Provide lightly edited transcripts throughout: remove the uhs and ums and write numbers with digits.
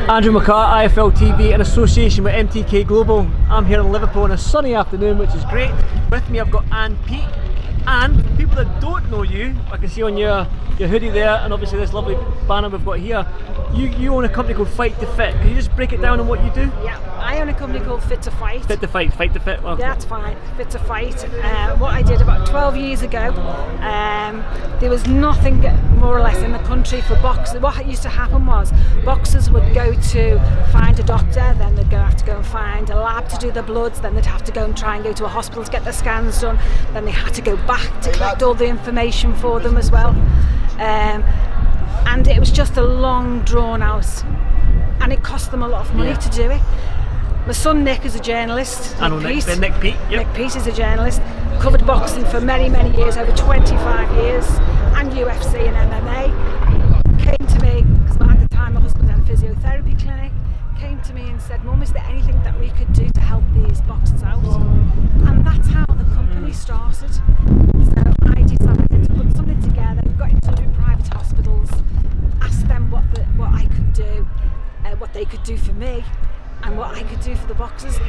Andrew McCART, IFL TV, in association with MTK Global. I'm here in Liverpool on a sunny afternoon, which is great. With me I've got Peet. And for people that don't know you, I can see on your hoodie there, and obviously this lovely banner we've got here, you own a company called Fight to Fit. Can you just break it down on what you do? Yeah, I own a company called Fit to Fight. Fit to Fight, Fight to Fit. Well, yeah, that's fine. Fit to Fight. What I did about 12 years ago, there was nothing more or less in the country for boxers. What used to happen was boxers would go to find a doctor, then they'd have to go and find a lab to do their bloods, then they'd have to go and try and go to a hospital to get their scans done, then they had to go back to collect all the information for them as well. And it was just a long drawn out, and it cost them a lot of money to do it. My son Nick is a journalist. I know Nick Peet. Yep. Nick Peet is a journalist, covered boxing for many years, over 25 years, and UFC and MMA. Came to me, because at the time my husband had a physiotherapy clinic, came to me and said, Mum, is there anything that we could do to help these boxers out? And that's how the company started. So I decided to put something together, got in touch with private hospitals, asked them what I could do, what they could do for me, and what I could do for the boxers.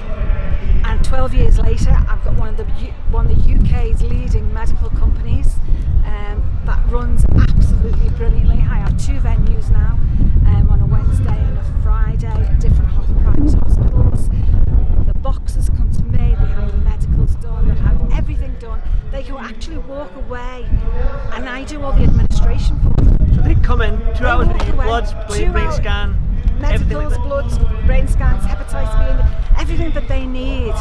And 12 years later, I've got one of the UK's leading medical companies that runs absolutely brilliantly. I have 2 venues now, on a Wednesday and a Friday, different private hospitals. The boxers come to me, they have the medicals done, they have everything done. They can actually walk away, and I do all the administration for them. So they come in, 2 hours with your bloods, brain scan, medicals, like bloods, brain scans, hepatitis B, everything that they need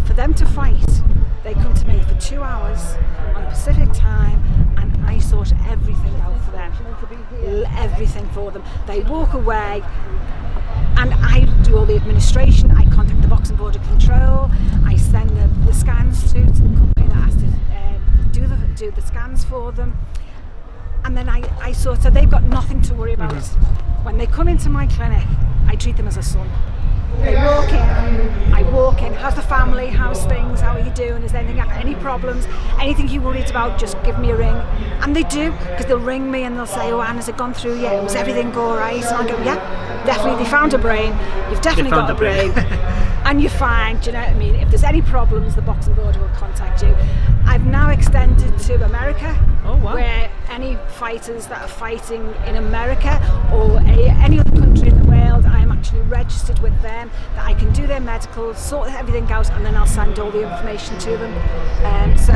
for them to fight. They come to me for 2 hours on Pacific time, and I sort everything out for them, everything for them. They walk away, and I do all the administration. I contact the Boxing Board of Control. I send the scans through to the company that has to do the scans for them. And then I so they've got nothing to worry about. When they come into my clinic, I treat them as a son. They walk in, I walk in, how's the family, how's things, how are you doing, is there any problems, anything you're worried about, just give me a ring. And they do, because they'll ring me and they'll say, oh Anne, has it gone through yet, was everything alright? And I go, yeah, definitely, they found a brain, you've definitely got a brain. And you're fine, do you know what I mean? If there's any problems, the Boxing Board will contact you. I've now extended to America, where any fighters that are fighting in America or any other country in the world, I am actually registered with them, that I can do their medicals, sort everything out, and then I'll send all the information to them. So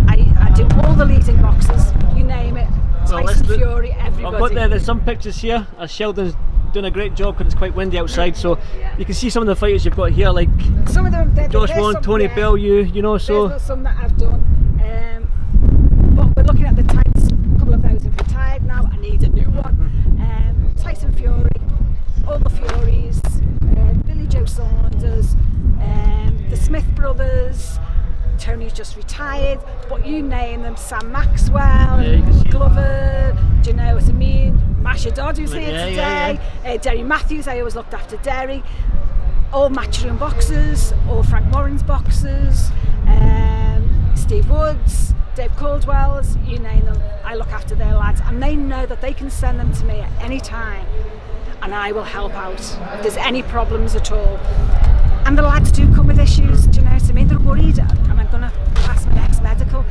I do all the leading boxers, you name it, Tyson, Fury, everybody. I've got there's some pictures here, Sheldon's doing a great job because it's quite windy outside, so you can see some of the fighters you've got here, like some of them, Josh Warren, Tony Bellew, you know, so there's some that I've done, but we're looking at the types. A couple of those have retired now, I need a new one. Tyson Fury, all the Furies, Billy Joe Saunders, the Smith brothers, Tony's just retired, but you name them, Sam Maxwell, Glover, do you know what I mean? Masha Dodd, who's here today, Derry Matthews, I always looked after Derry, all Matchroom boxers, all Frank Warren's boxers, Steve Woods, Dave Caldwell's, you name them, I look after their lads, and they know that they can send them to me at any time, and I will help out if there's any problems at all. And the lads do come with issues, do you know what I mean? They're worried, am I going to pass my next medical?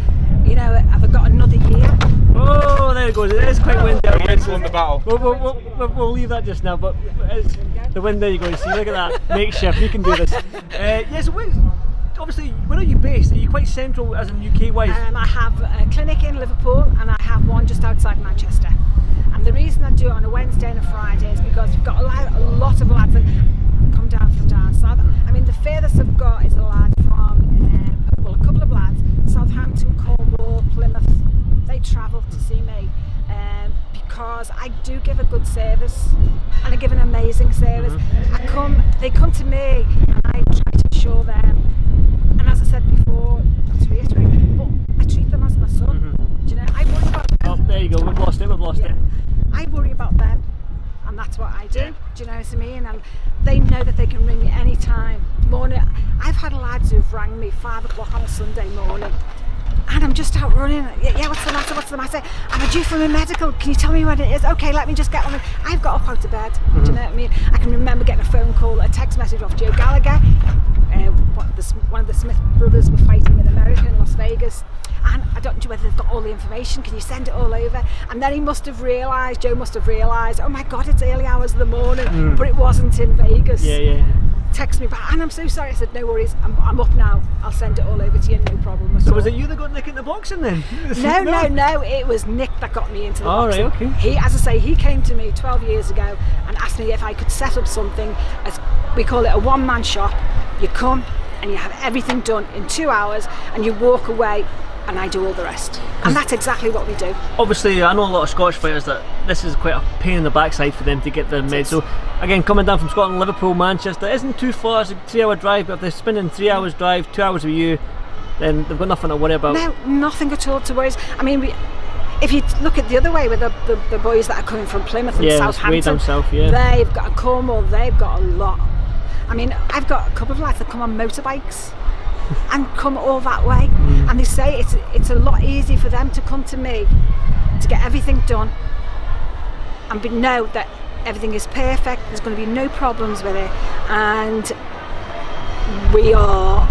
You know, have I got another year? Oh, there it goes, it is quite windy out here. Won the battle. We'll leave that just now, but it's the wind there you go, you see, look at that, makeshift, you can do this. So obviously, where are you based? Are you quite central as in UK wise? I have a clinic in Liverpool, and I have one just outside Manchester. And the reason I do it on a Wednesday and a Friday is because we've got a lot of lads that come down from down south. I mean, the furthest I've got is a lad from, a couple of lads, Southampton, Cornwall, Plymouth. They travel to see me because I do give a good service, and I give an amazing service. They come to me, and I try to assure them. And as I said before, to reiterate, but I treat them as my son. Do you know, I worry about them. Oh, there you go, we've lost it. I worry about them, and that's what I do. Do you know what I mean? And they know that they can ring me any time. Morning, I've had lads who've rang me 5 o'clock on a Sunday morning And I'm just out running. Yeah, what's the matter? What's the matter? I'm due for my medical. Can you tell me when it is? Okay, let me just get on. I've got up out of bed. Do you know what I mean? I can remember getting a phone call, a text message off Joe Gallagher. One of the Smith brothers were fighting in America, in Las Vegas. And I don't know whether they've got all the information. Can you send it all over? And then he must have realised, Joe must have realised, oh my God, it's early hours of the morning. But it wasn't in Vegas. Yeah. Text me back, and I'm so sorry. I said, no worries, I'm up now. I'll send it all over to you, no problem at all. So was it you that got Nick into boxing then? No, it was Nick that got me into the boxing. Right, okay. He, as I say, he came to me 12 years ago and asked me if I could set up something, as we call it, a one-man shop. You come and you have everything done in 2 hours and you walk away and I do all the rest. And that's exactly what we do. Obviously, I know a lot of Scottish fighters that this is quite a pain in the backside for them to get their meds. So again, coming down from Scotland, Liverpool, Manchester, it isn't too far. It's a 3-hour drive, but if they're spending 3 hours drive, 2 hours with you, then they've got nothing to worry about. No, nothing at all to worry. I mean, if you look at the other way with the boys that are coming from Plymouth and Southampton, way down south, they've got a Cornwall, they've got a lot. I mean, I've got a couple of lads that come on motorbikes and come all that way, and they say it's a lot easier for them to come to me to get everything done and know that everything is perfect, there's going to be no problems with it, and we are.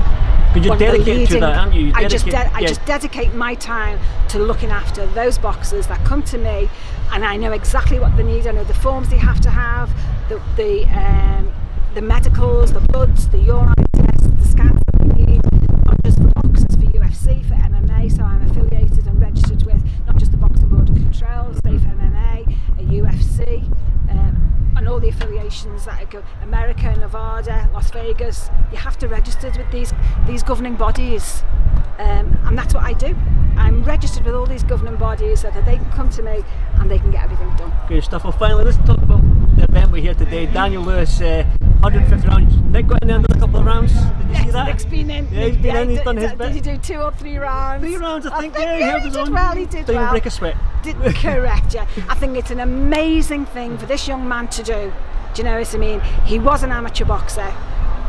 Because you're dedicated to that, aren't you? I just dedicate my time to looking after those boxers that come to me, and I know exactly what they need. I know the forms they have to have, the medicals, the bloods, the urine tests, the scans that they need. Not just for boxers, for UFC, for MMA. So I'm affiliated and registered with not just the Boxing Board of Control, Safe MMA, UFC, and all the affiliations that go America, Nevada, Las Vegas. You have to register with these governing bodies, and that's what I do. I'm registered with all these governing bodies so that they can come to me and they can get everything done. Great stuff. Well, finally, let's talk about the event we're here today. Daniel Lewis, 150 rounds. Nick got in there another couple of rounds. Did you see that? Nick's been in. Yeah, he's been in. He's done his bit. Did he do 2 or 3 rounds? 3 rounds, I think. He held his did own. well. He did Didn't well. even break a sweat. Correct. Yeah. I think it's an amazing thing for this young man to do. Do you know what I mean? He was an amateur boxer.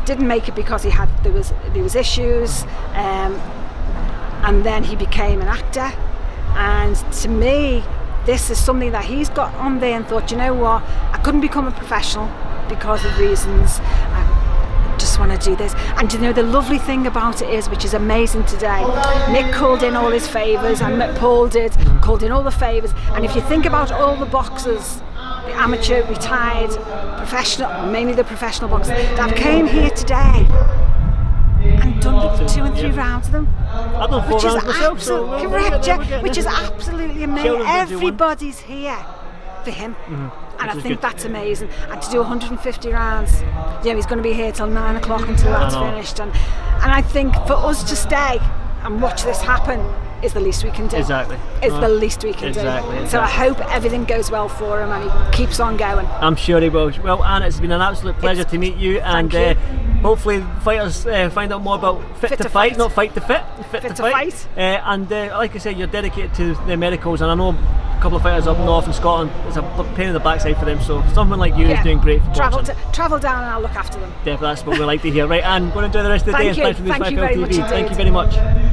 Didn't make it because there was issues, and then he became an actor. And to me, this is something that he's got on there and thought, you know what, I couldn't become a professional because of reasons. I just want to do this. And you know, the lovely thing about it is, which is amazing today, Nick called in all his favours, and Paul called in all the favours. And if you think about all the boxers, the amateur, retired, professional, mainly the professional boxers that came here today and done 2 and 3 rounds of them, I've done 4 rounds myself, so correct, which is absolutely amazing. Everybody's here for him, and I think that's amazing. And to do 150 rounds, you know, he's going to be here till 9 o'clock until that's finished, and I think for us to stay and watch this happen is the least we can do. Exactly. It's the least we can do. So I hope everything goes well for him and he keeps on going. I'm sure he will. Well, Anne, it's been an absolute pleasure to meet you, and hopefully fighters find out more about fit to fight, not fight to fit. Fit to fight. And like I said, you're dedicated to the medicals, and I know a couple of fighters up north in Scotland, it's a pain in the backside for them, so someone like you is doing great for boxing. Travel down and I'll look after them. Definitely, that's what we like to hear. Right, Anne, go and enjoy the rest of the day. Thank you very much indeed. Thank you very much.